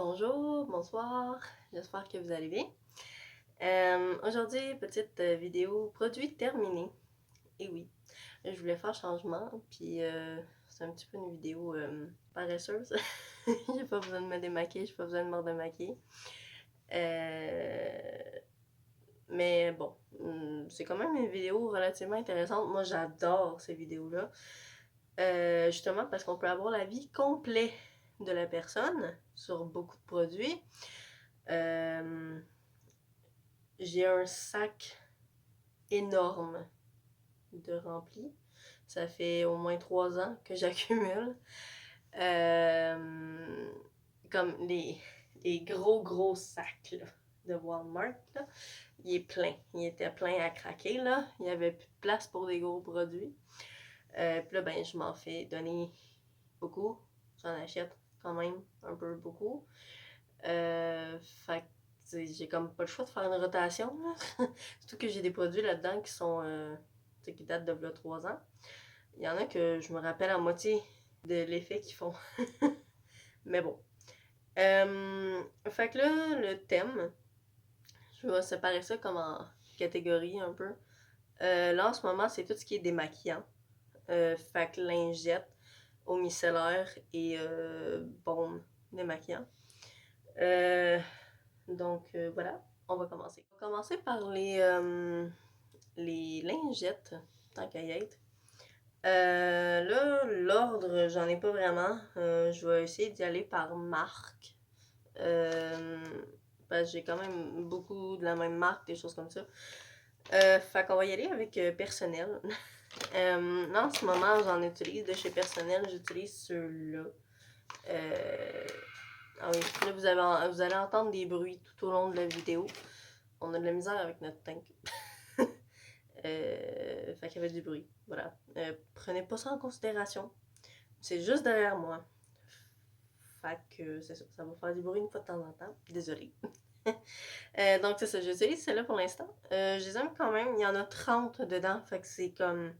Bonjour, bonsoir, j'espère que vous allez bien. Aujourd'hui, petite vidéo produit terminé. Et oui, je voulais faire changement, puis c'est un petit peu une vidéo paresseuse. J'ai pas besoin de me démaquiller, j'ai pas besoin de me redémaquiller. Mais bon, c'est quand même une vidéo relativement intéressante. Moi, j'adore ces vidéos-là. Justement parce qu'on peut avoir l'avis complet de la personne sur beaucoup de produits. J'ai un sac énorme de rempli. Ça fait au moins 3 ans que j'accumule. Comme les gros sacs là, de Walmart, là, il est plein. Il était plein à craquer, là. Il n'y avait plus de place pour des gros produits. Puis là, ben, je m'en fais donner beaucoup. J'en achète quand même un peu beaucoup. Fait que j'ai comme pas le choix de faire une rotation. Là. Surtout que j'ai des produits là-dedans qui sont qui datent de là 3 ans. Il y en a que je me rappelle à moitié de l'effet qu'ils font. Mais bon. Fait que là, le thème, je vais séparer ça comme en catégories un peu. Là, en ce moment, c'est tout ce qui est démaquillant. Fait que lingette, eau micellaire et baume démaquillant. Donc voilà, on va commencer. On va commencer par les lingettes, tant qu'à y être. Là, l'ordre, j'en ai pas vraiment. Je vais essayer d'y aller par marque. Parce que j'ai quand même beaucoup de la même marque, des choses comme ça. Fait qu'on va y aller avec personnel. Là, en ce moment, j'en utilise de chez personnel, j'utilise ceux-là. Ah oui, là, vous allez entendre des bruits tout au long de la vidéo. On a de la misère avec notre tank. Fait qu'il y avait du bruit. Voilà. Prenez pas ça en considération. C'est juste derrière moi. Fait que c'est ça. Ça va faire du bruit une fois de temps en temps. Désolée. Donc c'est ça. J'utilise celle-là pour l'instant. Je les aime quand même. Il y en a 30 dedans. Fait que c'est comme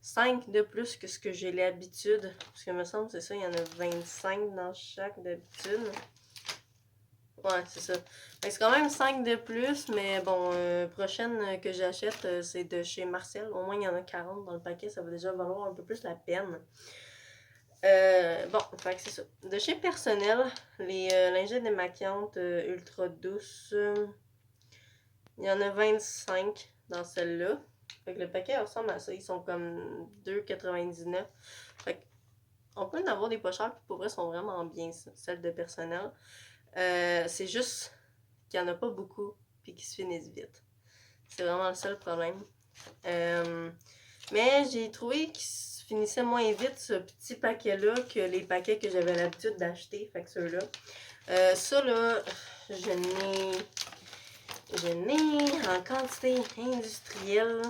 5 de plus que ce que j'ai l'habitude. Parce que me semble c'est ça. Il y en a 25 dans chaque d'habitude. Ouais, c'est ça. C'est quand même 5 de plus, mais bon, prochaine que j'achète, c'est de chez Marcel. Au moins, il y en a 40 dans le paquet, ça va déjà valoir un peu plus la peine. Bon, fait que c'est ça. De chez Personnel, les lingettes démaquillantes ultra douces, il y en a 25 dans celle-là. Fait que le paquet ressemble à ça, ils sont comme 2,99. Fait on peut en avoir des pas chers, puis pour vrai, sont vraiment bien, celles de Personnel. C'est juste qu'il n'y en a pas beaucoup puis qu'ils se finissent vite. C'est vraiment le seul problème. Mais j'ai trouvé qu'ils se finissaient moins vite ce petit paquet-là que les paquets que j'avais l'habitude d'acheter. Fait que ceux-là. Ça là, je n'ai en quantité industrielle.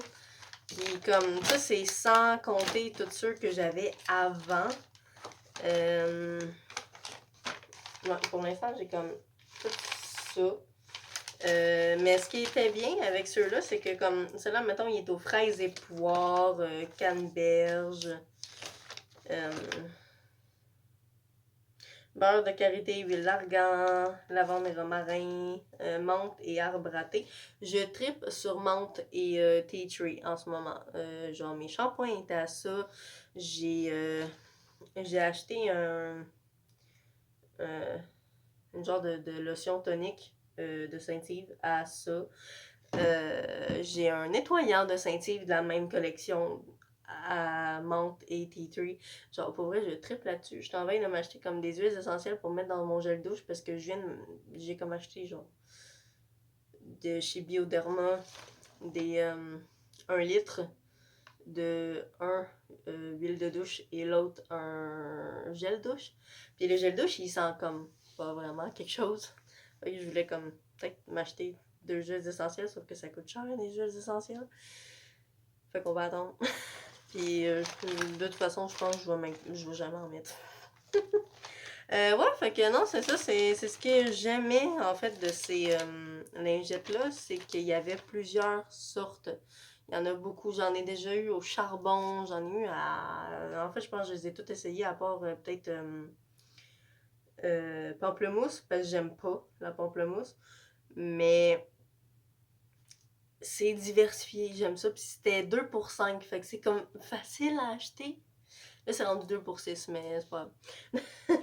Puis comme ça, c'est sans compter tous ceux que j'avais avant. Ouais, pour l'instant, j'ai comme tout ça. Mais ce qui était bien avec ceux-là, c'est que comme celui-là, mettons, il est aux fraises et poires, canneberge, beurre de karité, huile d'argan, lavande et romarin, menthe et arbre à thé. Je tripe sur menthe et tea tree en ce moment. Genre mes shampoings étaient à ça. J'ai acheté une genre de lotion tonique de Saint-Yves à ça. J'ai un nettoyant de Saint-Yves de la même collection à menthe et tea tree. Genre, pour vrai, je triple là-dessus. Je t'envoie de m'acheter comme des huiles essentielles pour mettre dans mon gel douche parce que j'ai comme acheté genre de chez Bioderma des 1 litre de un huile de douche et l'autre un gel douche. Puis le gel douche, il sent comme pas vraiment quelque chose. Fait que je voulais comme peut-être m'acheter 2 huiles essentielles, sauf que ça coûte cher des huiles essentielles. Fait qu'on va attendre. Puis de toute façon, je pense que je vais jamais en mettre. Ouais, fait que non, c'est ça, c'est ce que j'aimais en fait de ces lingettes-là, c'est qu'il y avait plusieurs sortes. Il y en a beaucoup, j'en ai déjà eu au charbon, j'en ai eu à... En fait, je pense que je les ai toutes essayées à part peut-être pamplemousse, parce que j'aime pas la pamplemousse. Mais c'est diversifié, j'aime ça. Puis c'était 2 pour 5, fait que c'est comme facile à acheter. Là, c'est rendu 2 pour 6, mais c'est pas grave.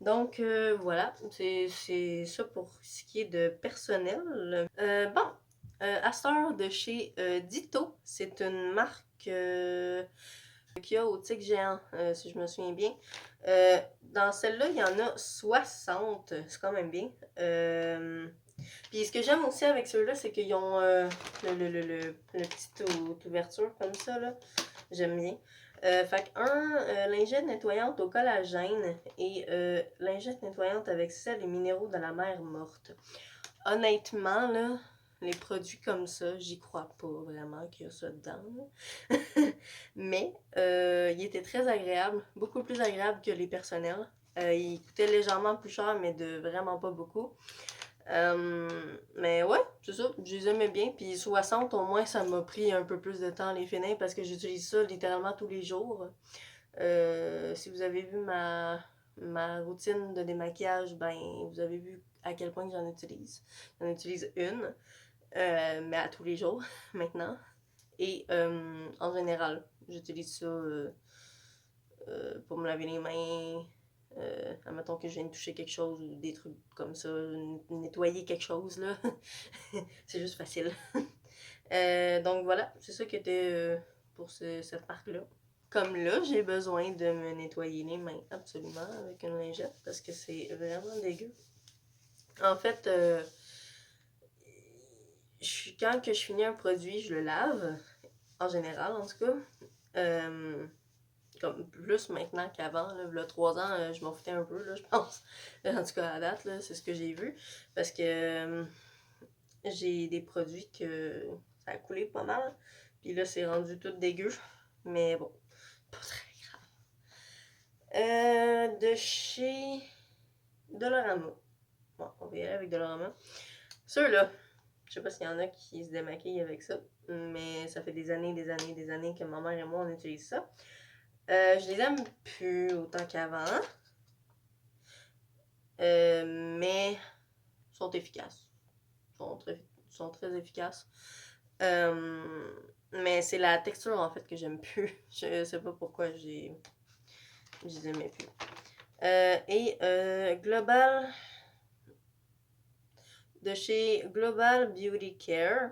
Donc, voilà, c'est ça pour ce qui est de personnel. Bon, Astor de chez Ditto, c'est une marque qu'il y a au Tic Géant, si je me souviens bien. Dans celle-là, il y en a 60, c'est quand même bien. Puis ce que j'aime aussi avec ceux-là, c'est qu'ils ont le petite ouverture comme ça, là. J'aime bien. Fait qu'un lingette nettoyante au collagène et lingette nettoyante avec sel et minéraux de la mer morte. Honnêtement, là, les produits comme ça, j'y crois pas vraiment qu'il y a ça dedans. Mais il était très agréable, beaucoup plus agréable que les personnels. Il coûtait légèrement plus cher, mais de vraiment pas beaucoup. Mais ouais, c'est ça, je les aimais bien. Puis 60, au moins, ça m'a pris un peu plus de temps à les finir parce que j'utilise ça littéralement tous les jours. Si vous avez vu ma routine de démaquillage, ben, vous avez vu à quel point j'en utilise. J'en utilise une, mais à tous les jours maintenant. Et en général, j'utilise ça pour me laver les mains. Admettons que je viens de toucher quelque chose ou des trucs comme ça, nettoyer quelque chose, là. C'est juste facile. Donc voilà, c'est ça qui était pour cette marque-là. Comme là, j'ai besoin de me nettoyer les mains absolument avec une lingette parce que c'est vraiment dégueu. En fait, quand que je finis un produit, je le lave, en général en tout cas. Comme plus maintenant qu'avant, là, 3 ans, je m'en foutais un peu, là, je pense. En tout cas, à date, là, c'est ce que j'ai vu. Parce que j'ai des produits que ça a coulé pas mal. Puis là, c'est rendu tout dégueu. Mais bon, pas très grave. De chez Dolorama. Bon, on va y aller avec Dolorama. Ceux-là, je sais pas s'il y en a qui se démaquillent avec ça. Mais ça fait des années, des années, des années que ma mère et moi, on utilise ça. Je les aime plus autant qu'avant. Mais sont efficaces. Sont très efficaces. Mais c'est la texture en fait que j'aime plus. Je sais pas pourquoi je les aimais plus. Et Global de chez Global Beauty Care,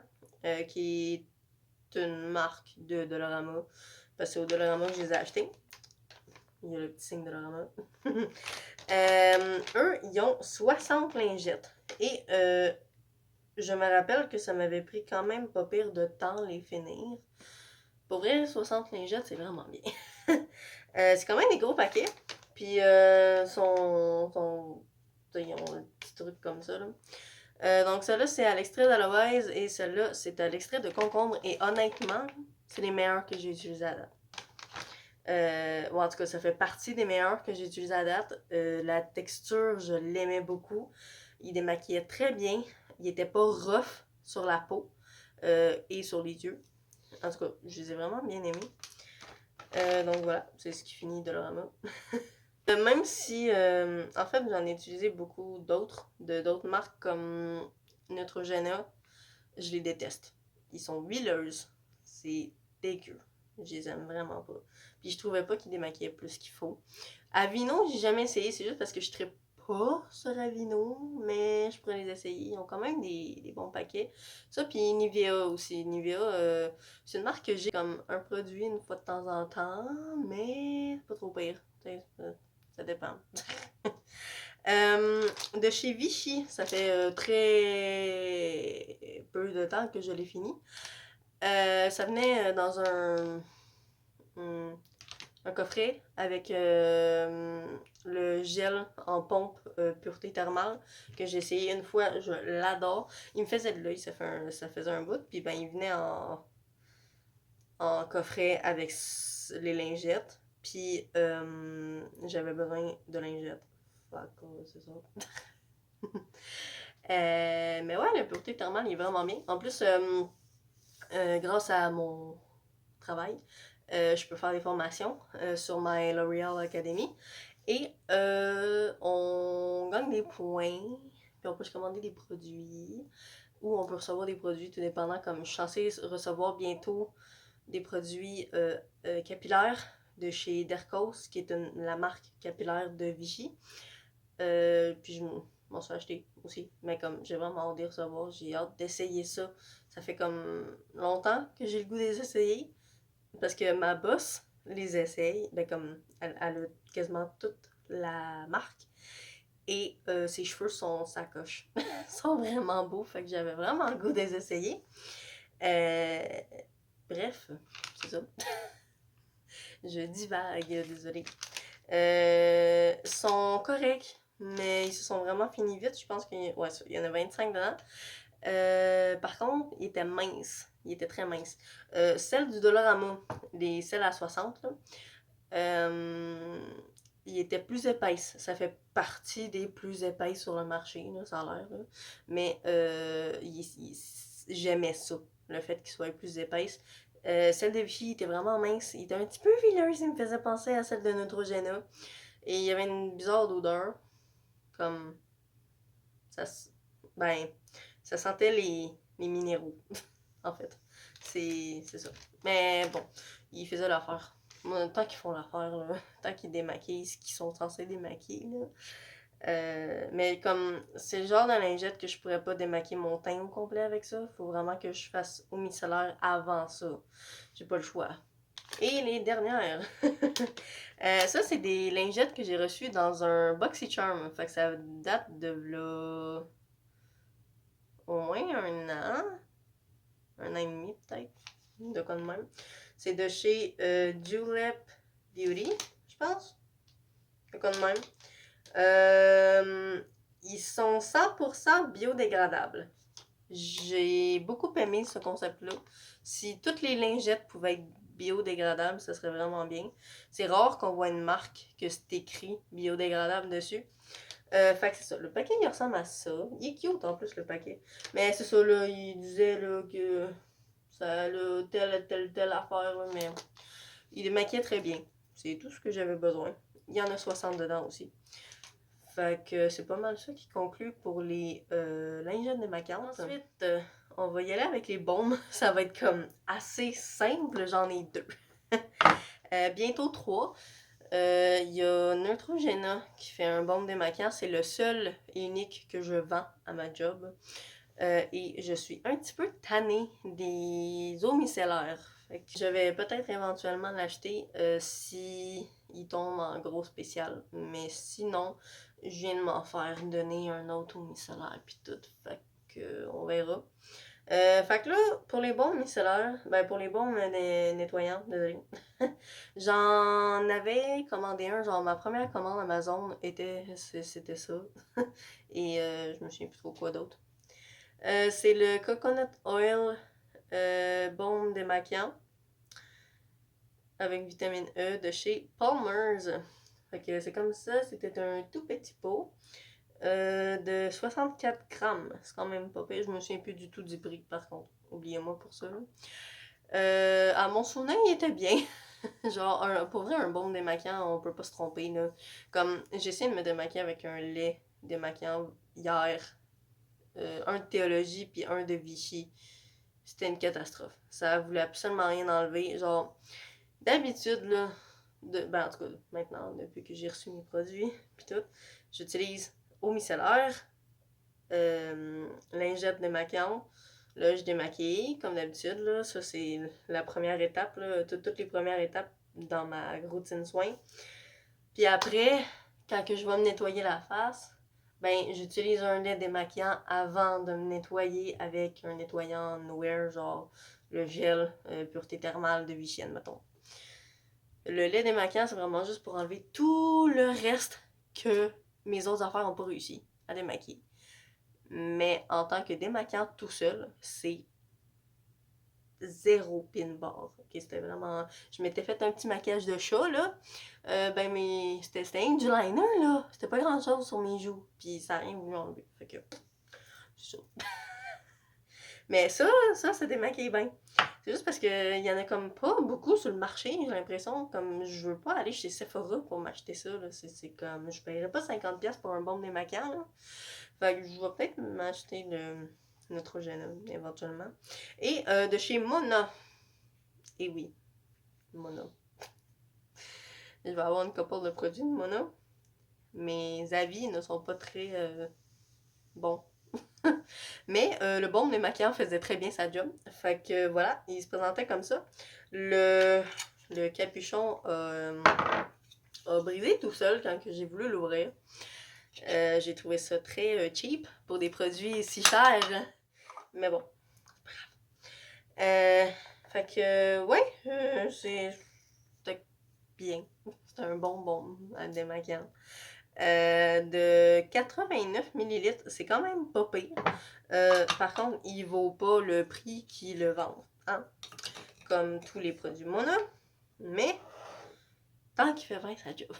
qui est une marque de Dolorama. Parce que c'est au Dolorama que je les ai achetés. Il y a le petit signe Dolorama. Eux, ils ont 60 lingettes. Et je me rappelle que ça m'avait pris quand même pas pire de temps les finir. Pour vrai, 60 lingettes, c'est vraiment bien. C'est quand même des gros paquets. Puis, ils ont un petit truc comme ça, là. Donc, celle-là, c'est à l'extrait d'aloès et celle-là, c'est à l'extrait de concombre. Et honnêtement, c'est les meilleurs que j'ai utilisés à date. Bon, en tout cas, ça fait partie des meilleurs que j'ai utilisés à date. La texture, je l'aimais beaucoup. Il démaquillait très bien. Il était pas rough sur la peau et sur les yeux. En tout cas, je les ai vraiment bien aimés. Donc voilà, c'est ce qui finit Dolorama. Même si, en fait, j'en ai utilisé beaucoup d'autres marques comme Neutrogena, je les déteste. Ils sont huileuses. C'est dégueu. Je les aime vraiment pas. Puis je trouvais pas qu'ils démaquillaient plus qu'il faut. Avino, j'ai jamais essayé, c'est juste parce que je trippe pas sur Avino, mais je pourrais les essayer. Ils ont quand même des bons paquets. Ça, puis Nivea aussi. Nivea, c'est une marque que j'ai comme un produit une fois de temps en temps, mais pas trop pire. Ça dépend. De chez Vichy, ça fait très peu de temps que je l'ai fini. Ça venait dans un coffret avec le gel en pompe pureté thermale que j'ai essayé une fois. Je l'adore. Il me faisait de l'œil, ça faisait un bout. Puis ben, il venait en coffret avec les lingettes. Puis j'avais besoin de lingettes. C'est ça. Mais ouais, la pureté thermale, il est vraiment bien. En plus, grâce à mon travail, je peux faire des formations sur My L'Oréal Academy. Et on gagne des points, puis on peut se commander des produits, ou on peut recevoir des produits tout dépendant, comme je suis censée recevoir bientôt des produits capillaires de chez Dercos, qui est la marque capillaire de Vichy. Puis je m'en suis acheté aussi. Mais comme j'ai vraiment hâte de les recevoir, j'ai hâte d'essayer ça. Ça fait comme longtemps que j'ai le goût de les essayer. Parce que ma boss les essaye. Ben comme elle a quasiment toute la marque. Et ses cheveux sont sacoches. Sont vraiment beaux. Fait que j'avais vraiment le goût de les essayer. Euh, Bref, c'est ça. Je divague, désolée. Sont corrects, mais ils se sont vraiment finis vite. Je pense qu'il y en a 25 dedans. Par contre, ils étaient minces. Ils étaient très minces. Celles du Dollarama, celles à 60, là, ils étaient plus épaisses. Ça fait partie des plus épaisses sur le marché, là, ça a l'air. Là. Mais j'aimais ça, le fait qu'ils soient plus épaisses. Celle de Vichy était vraiment mince. Il était un petit peu fileuse. Il me faisait penser à celle de Neutrogena. Et il y avait une bizarre odeur. Comme. Ça, ben, ça sentait les minéraux. En fait. C'est ça. Mais bon, ils faisaient l'affaire. Tant qu'ils font l'affaire, là, tant qu'ils démaquillent ce qu'ils sont censés démaquiller, là. Mais comme c'est le genre de lingette que je pourrais pas démaquiller mon teint au complet avec ça, faut vraiment que je fasse au micellaire avant ça. J'ai pas le choix. Et les dernières. Ça, c'est des lingettes que j'ai reçues dans un BoxyCharm. Fait que ça date de là. Au moins un an et demi peut-être. De quoi de même. C'est de chez Julep Beauty, je pense. De quoi de même. Ils sont 100% biodégradables. J'ai beaucoup aimé ce concept-là. Si toutes les lingettes pouvaient être biodégradables, ça serait vraiment bien. C'est rare qu'on voit une marque que c'est écrit biodégradable dessus. Fait que c'est ça. Le paquet, il ressemble à ça. Il est cute en plus, le paquet. Mais c'est ça, là, il disait là, que ça a telle affaire, là, mais il maquillait très bien. C'est tout ce que j'avais besoin. Il y en a 60 dedans aussi. Fait que c'est pas mal ça qui conclut pour les lingettes démaquillantes. Ensuite, on va y aller avec les baumes. Ça va être comme assez simple, j'en ai 2. Bientôt 3. Il y a Neutrogena qui fait un baume démaquillant. C'est le seul et unique que je vends à ma job. Et je suis un petit peu tannée des eaux micellaires. Fait que je vais peut-être éventuellement l'acheter si il tombe en gros spécial. Mais sinon, je viens de m'en faire donner un autre eau micellaire puis tout. Fait que on verra. Fait que là, pour les baumes micellaires, ben pour les baumes nettoyants, désolé. J'en avais commandé un, genre ma première commande Amazon c'était ça. Et je me souviens plus trop quoi d'autre. C'est le Coconut Oil Baume démaquillant avec vitamine E de chez Palmer's. Fait que c'est comme ça, c'était un tout petit pot de 64 grammes. C'est quand même pas pire, je me souviens plus du tout du prix par contre. Oubliez-moi pour ça. À mon souvenir, il était bien. Genre, pour vrai, un baume démaquillant, on peut pas se tromper. Là. Comme, j'ai essayé de me démaquiller avec un lait démaquillant hier. Un de Théologie puis un de Vichy. C'était une catastrophe. Ça voulait absolument rien enlever. Genre, d'habitude, là, ben en tout cas, maintenant, depuis que j'ai reçu mes produits, puis tout, j'utilise eau micellaire, lingette démaquillante. Là, je démaquille, comme d'habitude, là. Ça, c'est la première étape, là. Toutes les premières étapes dans ma routine soin. Puis après, quand que je vais me nettoyer la face, ben, j'utilise un lait démaquillant avant de me nettoyer avec un nettoyant Nowhere, genre le gel pureté thermale de Vichy, mettons. Le lait démaquillant, c'est vraiment juste pour enlever tout le reste que mes autres affaires n'ont pas réussi à démaquiller. Mais en tant que démaquillant tout seul, c'est zéro pin bar. Ok, c'était vraiment. Je m'étais fait un petit maquillage de chat, là. Ben, mais c'était un du liner, là. C'était pas grand chose sur mes joues. Puis ça a rien voulu enlever. Fait que. C'est ça. Mais ça démaquille bien. C'est juste parce qu'il y en a comme pas beaucoup sur le marché, j'ai l'impression. Comme je veux pas aller chez Sephora pour m'acheter ça. Là. C'est comme. Je paierais pas 50$ pour un baume démaquillant. Là. Fait que je vais peut-être m'acheter le Neutrogena éventuellement. Et de chez Mona. Et oui, Mona. Je vais avoir une couple de produits de Mona. Mes avis ne sont pas très bons. Mais le baume démaquillant faisait très bien sa job. Fait que voilà, il se présentait comme ça. Le capuchon a brisé tout seul quand j'ai voulu l'ouvrir. J'ai trouvé ça très cheap pour des produits si chers. Mais bon. Fait que, ouais, c'était bien. C'est un bon baume démaquillant. De 89 millilitres, c'est quand même pas pire. Par contre, il vaut pas le prix qu'ils le vendent, hein? Comme tous les produits Mona. Mais, tant qu'il fait bien sa job.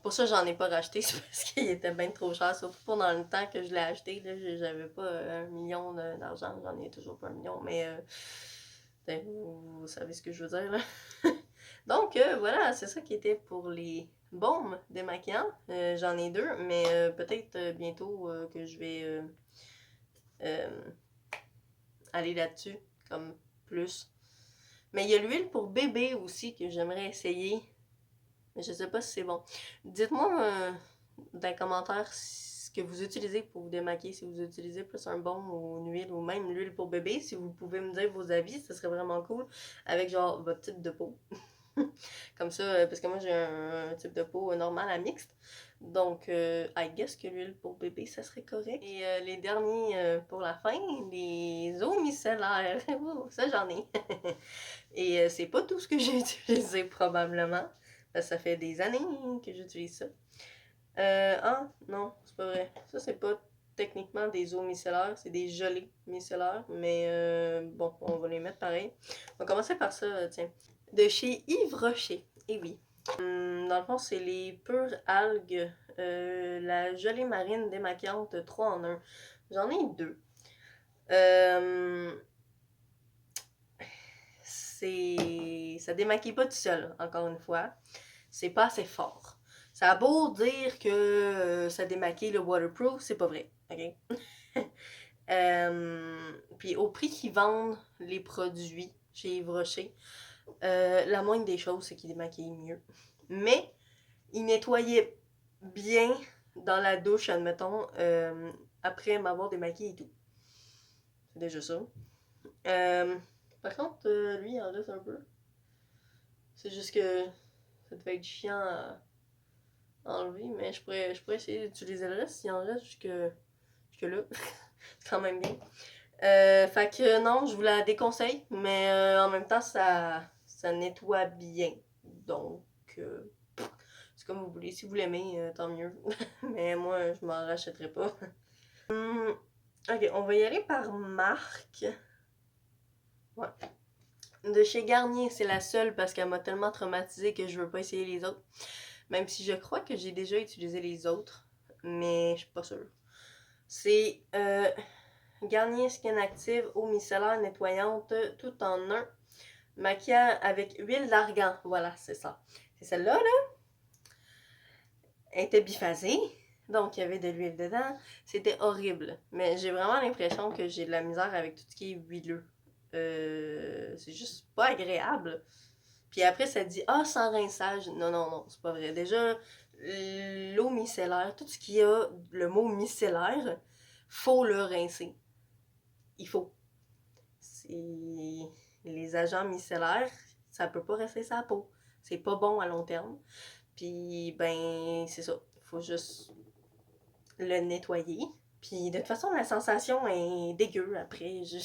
Pour ça, j'en ai pas racheté, c'est parce qu'il était bien trop cher. Surtout pas dans le temps que je l'ai acheté. Là, j'avais pas 1 million d'argent. J'en ai toujours pas 1 million, mais vous savez ce que je veux dire, là. Donc, voilà, c'est ça qui était pour les baumes démaquillants. J'en ai 2, mais peut-être bientôt que je vais aller là-dessus, comme plus. Mais il y a l'huile pour bébé aussi que j'aimerais essayer. Mais je sais pas si c'est bon. Dites-moi dans les commentaires ce que vous utilisez pour vous démaquiller. Si vous utilisez plus un baume ou une huile ou même l'huile pour bébé. Si vous pouvez me dire vos avis, ce serait vraiment cool. Avec genre votre type de peau. Comme ça, parce que moi j'ai un type de peau normal à mixte. Donc, I guess que l'huile pour bébé, ça serait correct. Et les derniers pour la fin, les eaux micellaires. Ça, j'en ai. Et c'est pas tout ce que j'ai utilisé probablement. Parce que ça fait des années que j'utilise ça. Ah, non, c'est pas vrai. Ça, c'est pas techniquement des eaux micellaires, c'est des gelées micellaires. Mais bon, on va les mettre pareil. On va commencer par ça, tiens. De chez Yves Rocher. Eh oui. Dans le fond, c'est les pures algues. La gelée marine démaquillante 3 en 1. J'en ai 2. Ça démaquille pas tout seul, encore une fois. C'est pas assez fort. Ça a beau dire que ça démaquille le waterproof, c'est pas vrai. OK? Puis au prix qu'ils vendent les produits chez Yves Rocher, la moindre des choses, c'est qu'ils démaquillent mieux. Mais il nettoyait bien dans la douche, admettons, après m'avoir démaquillé et tout. C'est déjà ça. Par contre, lui, il en reste un peu. C'est juste que ça devait être chiant à enlever, mais je pourrais essayer d'utiliser le reste s'il en reste jusque là. C'est quand même bien. Fait que non, je vous la déconseille, mais en même temps, ça nettoie bien. Donc, c'est comme vous voulez. Si vous l'aimez, tant mieux. Mais moi, je m'en rachèterai pas. Ok, on va y aller par marque. Ouais. De chez Garnier, c'est la seule parce qu'elle m'a tellement traumatisée que je veux pas essayer les autres. Même si je crois que j'ai déjà utilisé les autres, mais je suis pas sûre. C'est Garnier Skin Active eau micellaire nettoyante tout en un. Maquillant avec huile d'argan. Voilà, c'est ça. C'est celle-là, là. Elle était biphasée. Donc, il y avait de l'huile dedans. C'était horrible. Mais j'ai vraiment l'impression que j'ai de la misère avec tout ce qui est huileux. C'est juste pas agréable. Puis après, ça dit ah, sans rinçage. Non, non, non, c'est pas vrai. Déjà, l'eau micellaire, tout ce qui a le mot micellaire, faut le rincer. Il faut. Les agents micellaires, ça peut pas rester sa peau. C'est pas bon à long terme. Puis, ben, c'est ça. Faut juste le nettoyer. Puis, de toute façon, la sensation est dégueu après. Je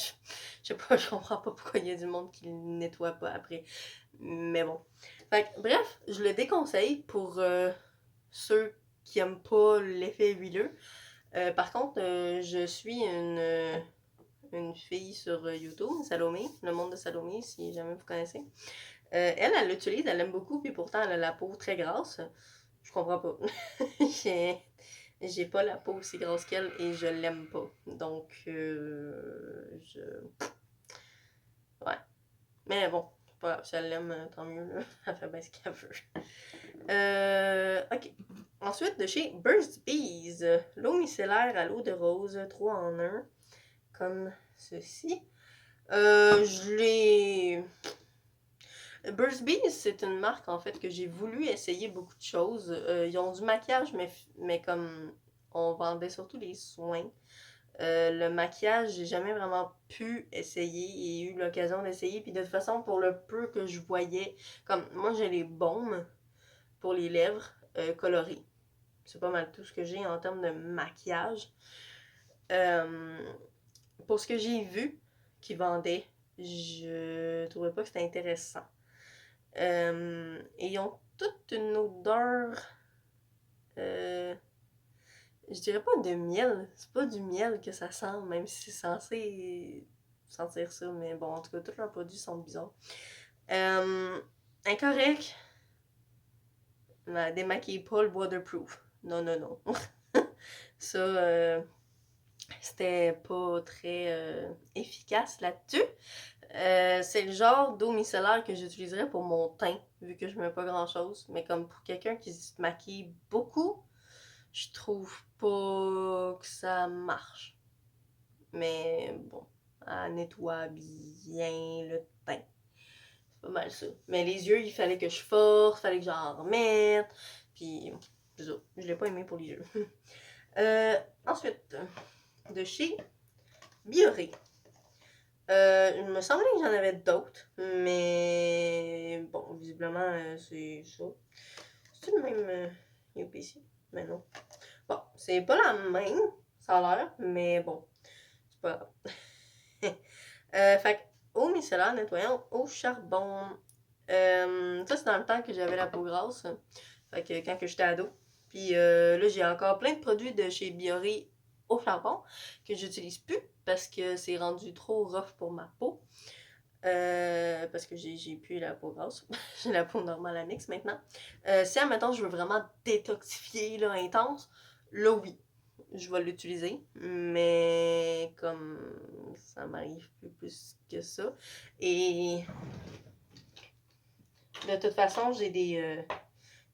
sais pas, je comprends pas pourquoi il y a du monde qui le nettoie pas après. Mais bon. Fait que, bref, je le déconseille pour ceux qui aiment pas l'effet huileux. Par contre, je suis une fille sur YouTube, Salomé, le monde de Salomé, si jamais vous connaissez. Elle l'utilise, elle l'aime beaucoup, puis pourtant elle a la peau très grasse. Je comprends pas. J'ai pas la peau aussi grosse qu'elle et je l'aime pas. Donc, Ouais. Mais bon, c'est pas grave, si elle l'aime, tant mieux, là. Elle fait bien ce qu'elle veut. Ok. Ensuite, de chez Burst Bees, l'eau micellaire à l'eau de rose, 3 en 1, comme ceci. Je l'ai... Burst Bees, c'est une marque, en fait, que j'ai voulu essayer beaucoup de choses. Ils ont du maquillage, mais comme on vendait surtout les soins. Le maquillage, j'ai jamais vraiment pu essayer et eu l'occasion d'essayer. Puis de toute façon, pour le peu que je voyais, comme moi j'ai les baumes pour les lèvres colorées. C'est pas mal tout ce que j'ai en termes de maquillage. Euh, pour ce que j'ai vu qu'ils vendaient, je trouvais pas que c'était intéressant. Et ils ont toute une odeur. Euh, je dirais pas de miel. C'est pas du miel que ça sent, même si c'est censé sentir ça. Mais bon, en tout cas, tous leurs produits sont bizarres. Incorrect. Démaquille pas le waterproof. Non, non, non. Ça, c'était pas très efficace là-dessus. C'est le genre d'eau micellaire que j'utiliserais pour mon teint, vu que je mets pas grand-chose. Mais comme pour quelqu'un qui se maquille beaucoup, je trouve pas que ça marche. Mais bon, elle nettoie bien le teint. C'est pas mal ça. Mais les yeux, il fallait que je force, il fallait que j'en remette. Puis, c'est ça. Je l'ai pas aimé pour les yeux. Ensuite, de chez Bioré. Il me semblait que j'en avais d'autres, mais bon, visiblement, c'est ça. C'est le même UPC? Mais non. Bon, c'est pas la même, ça a l'air, mais bon, c'est pas grave. Fait que, eau micellaire nettoyante au charbon. Ça, c'est dans le temps que j'avais la peau grasse. Fait que quand que j'étais ado. Puis là, j'ai encore plein de produits de chez Bioré au charbon que j'utilise plus parce que c'est rendu trop rough pour ma peau. Parce que j'ai plus la peau grasse. J'ai la peau normale à mix maintenant. Si, admettons, je veux vraiment détoxifier, là, intense, là, oui, je vais l'utiliser. Mais comme ça m'arrive plus que ça. Et de toute façon, j'ai des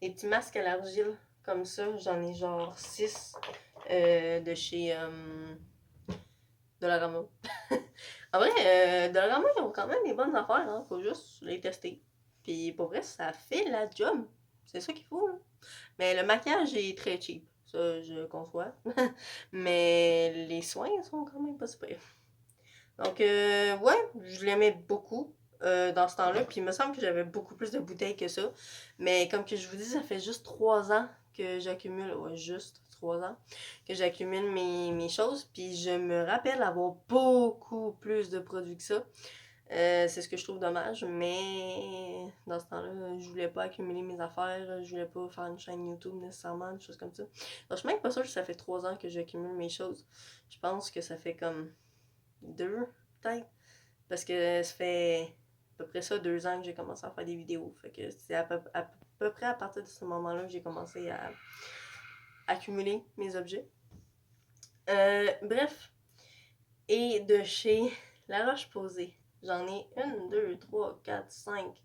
petits masques à l'argile comme ça. J'en ai genre 6 de chez Dollarama. En vrai, Dollarama, ils ont quand même des bonnes affaires, hein. Faut juste les tester. Puis pour vrai, ça fait la job. C'est ça qu'il faut, là. Mais le maquillage est très cheap. Ça, je conçois. Mais les soins sont quand même pas super. Donc, ouais, je l'aimais beaucoup dans ce temps-là. Puis il me semble que j'avais beaucoup plus de bouteilles que ça. Mais comme que je vous dis, ça fait juste 3 ans que j'accumule. Ouais, juste 3 ans que j'accumule mes choses. Puis je me rappelle avoir beaucoup plus de produits que ça. C'est ce que je trouve dommage, mais dans ce temps-là, je voulais pas accumuler mes affaires, je voulais pas faire une chaîne YouTube nécessairement, des choses comme ça. Donc, je suis même pas sûre que ça fait 3 ans que j'accumule mes choses. Je pense que ça fait comme 2, peut-être. Parce que ça fait à peu près ça 2 ans que j'ai commencé à faire des vidéos. Fait que c'est à peu près à partir de ce moment-là que j'ai commencé à accumuler mes objets. Bref. Et de chez La Roche-Posay. J'en ai 1, 2, 3, 4, 5.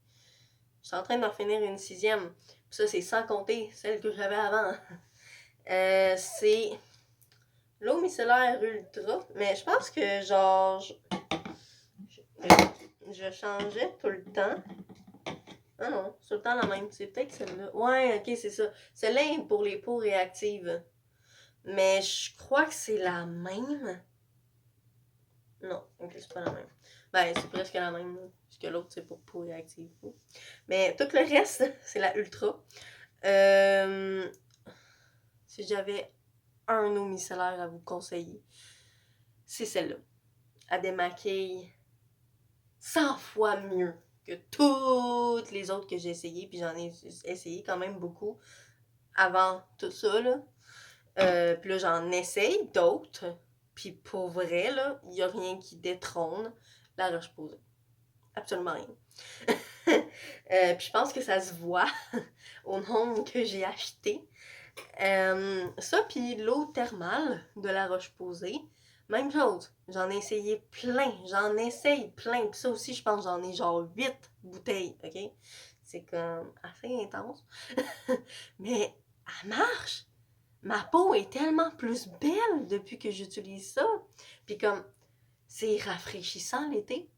Je suis en train d'en finir une 6e. Puis ça, c'est sans compter celle que j'avais avant. C'est l'eau micellaire ultra. Mais je pense que genre... Je changeais tout le temps. Ah non, c'est tout le temps la même. C'est peut-être celle-là. Ouais, ok, c'est ça. Celle-là est pour les peaux réactives. Mais je crois que c'est la même. Non, ok, c'est pas la même. Ben, c'est presque la même, là. Parce que l'autre, c'est pour peau réactive. Mais tout le reste, c'est la Ultra. Si j'avais un eau micellaire à vous conseiller, c'est celle-là. Elle démaquille 100 fois mieux que toutes les autres que j'ai essayées. Puis j'en ai essayé quand même beaucoup avant tout ça, là. Puis là, j'en essaye d'autres. Puis pour vrai, là, il n'y a rien qui détrône La Roche-Posay. Absolument rien. Puis je pense que ça se voit au nombre que j'ai acheté. Ça, puis l'eau thermale de la Roche-Posay, même chose. J'en ai essayé plein. J'en essaye plein. Puis ça aussi, je pense que j'en ai genre 8 bouteilles, OK? C'est comme assez intense. Mais elle marche! Ma peau est tellement plus belle depuis que j'utilise ça. Puis comme, c'est rafraîchissant l'été.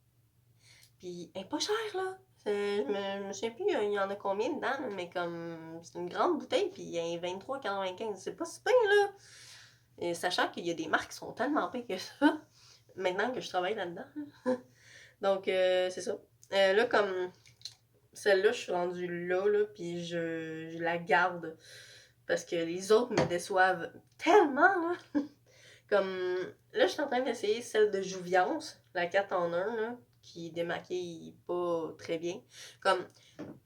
Puis elle est pas chère, là. Je me souviens plus, il y en a combien dedans, mais comme, c'est une grande bouteille, puis il y a un 23,95. C'est pas si bien, là. Et sachant qu'il y a des marques qui sont tellement pires que ça, maintenant que je travaille là-dedans. Donc, c'est ça. Là, comme celle-là, je suis rendue là, puis je la garde. Parce que les autres me déçoivent tellement, là. Comme, là, je suis en train d'essayer celle de Jouviance, la 4 en 1, là, qui démaquille pas très bien. Comme,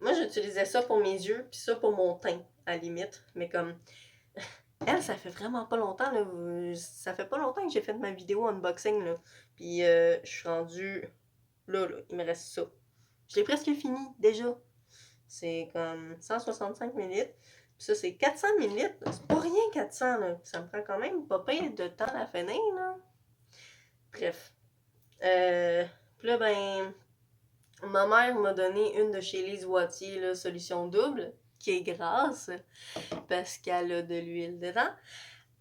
moi, j'utilisais ça pour mes yeux, puis ça pour mon teint, à la limite. Mais comme, elle, ça fait vraiment pas longtemps, là. Ça fait pas longtemps que j'ai fait ma vidéo unboxing, là. Puis, je suis rendue là. Il me reste ça. Je l'ai presque fini, déjà. C'est comme 165 ml. Puis ça, c'est 400 ml. C'est pas rien, 400, là. Ça me prend quand même pas pire de temps à finir, là. Bref. Puis là, ben, ma mère m'a donné une de chez Lise Wattier, là, solution double, qui est grasse, parce qu'elle a de l'huile dedans.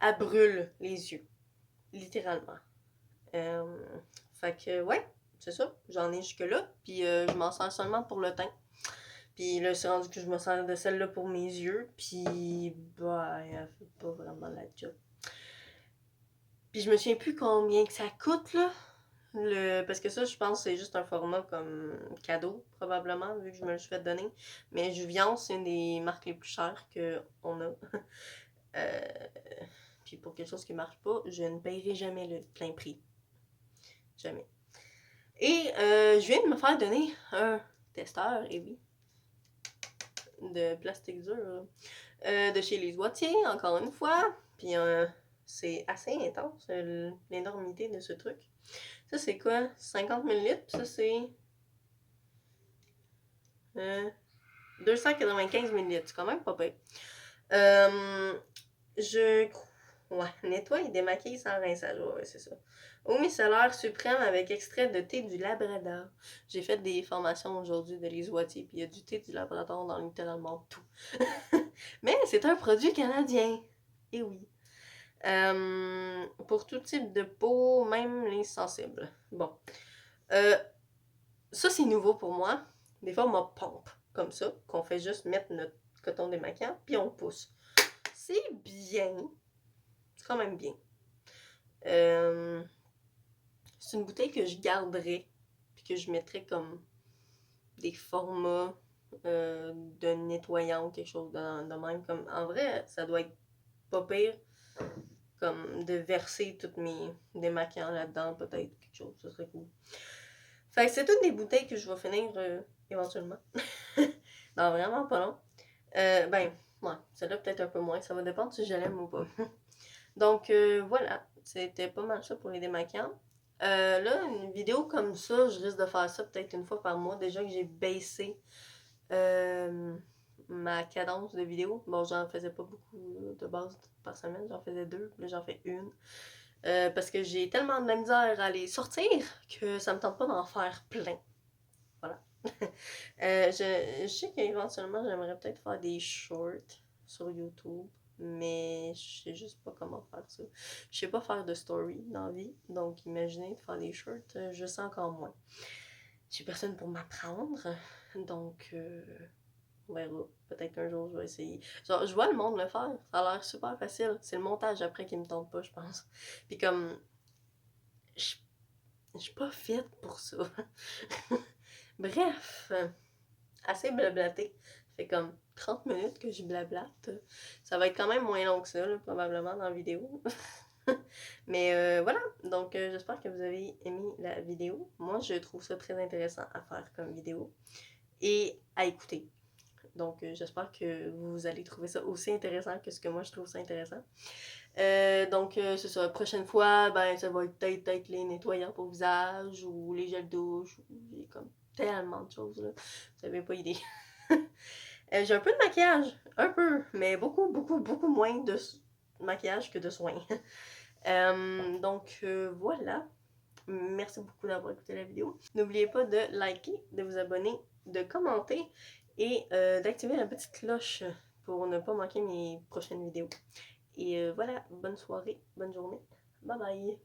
Elle brûle les yeux, littéralement. Fait que, ouais, c'est ça. J'en ai jusque-là. Puis je m'en sers seulement pour le teint. Puis là, c'est rendu que je me sers de celle-là pour mes yeux. Puis, bah, elle fait pas vraiment la job. Puis je me souviens plus combien que ça coûte, là. Parce que ça, je pense que c'est juste un format comme cadeau, probablement, vu que je me le suis fait donner. Mais Juviance, c'est une des marques les plus chères qu'on a. Euh, Puis pour quelque chose qui marche pas, je ne paierai jamais le plein prix. Jamais. Et je viens de me faire donner un testeur, et oui, de plastique dur, de chez Les Wattiers, encore une fois. Puis c'est assez intense, l'énormité de ce truc. Ça, c'est quoi? 50 ml. Ça, c'est 295 ml. C'est quand même pas pire. Je... Ouais, nettoie et démaquille sans rinçage. Ouais, c'est ça. Eau micellaire suprême avec extrait de thé du Labrador. J'ai fait des formations aujourd'hui de Les Wattiers, puis il y a du thé du Labrador dans littéralement tout. Mais c'est un produit canadien. Et oui. Pour tout type de peau, même les sensibles. Bon. Ça, c'est nouveau pour moi. Des fois, on m'a pompe comme ça, qu'on fait juste mettre notre coton démaquillant, puis on pousse. C'est bien. C'est quand même bien. C'est une bouteille que je garderais, puis que je mettrais comme des formats de nettoyant ou quelque chose de même. Comme, en vrai, ça doit être pas pire, comme de verser toutes mes démaquillants là-dedans, peut-être, quelque chose, ça serait cool. Fait que c'est toutes des bouteilles que je vais finir éventuellement. Non, vraiment pas long. Ben, ouais, celle-là peut-être un peu moins, ça va dépendre si je l'aime ou pas. Donc voilà, c'était pas mal ça pour les démaquillants. Là, une vidéo comme ça, je risque de faire ça peut-être une fois par mois. Déjà que j'ai baissé ma cadence de vidéo. Bon, j'en faisais pas beaucoup de base par semaine, j'en faisais 2, là j'en fais une. Parce que j'ai tellement de la misère à les sortir que ça me tente pas d'en faire plein. Voilà. Je sais qu'éventuellement j'aimerais peut-être faire des shorts sur YouTube, mais je sais juste pas comment faire ça. Je sais pas faire de story dans la vie, donc imaginez de faire des shorts, je sais encore moins. J'ai personne pour m'apprendre, donc on verra. Peut-être qu'un jour je vais essayer. Genre, je vois le monde le faire, ça a l'air super facile. C'est le montage après qui me tente pas, je pense. Puis comme, je suis pas faite pour ça. Bref, assez blablaté. Ça fait comme 30 minutes que je blablate. Ça va être quand même moins long que ça, là, probablement, dans la vidéo. Mais voilà, donc j'espère que vous avez aimé la vidéo. Moi, je trouve ça très intéressant à faire comme vidéo et à écouter. Donc j'espère que vous allez trouver ça aussi intéressant que ce que moi je trouve ça intéressant. Donc c'est ça, la prochaine fois, ben ça va être peut-être les nettoyants pour visage ou les gels douche. J'ai comme tellement de choses là, vous avez pas idée. J'ai un peu de maquillage, un peu, mais beaucoup, beaucoup, beaucoup moins de maquillage que de soins. Donc voilà. Merci beaucoup d'avoir écouté la vidéo. N'oubliez pas de liker, de vous abonner, de commenter et d'activer la petite cloche pour ne pas manquer mes prochaines vidéos. Et voilà, bonne soirée, bonne journée. Bye bye!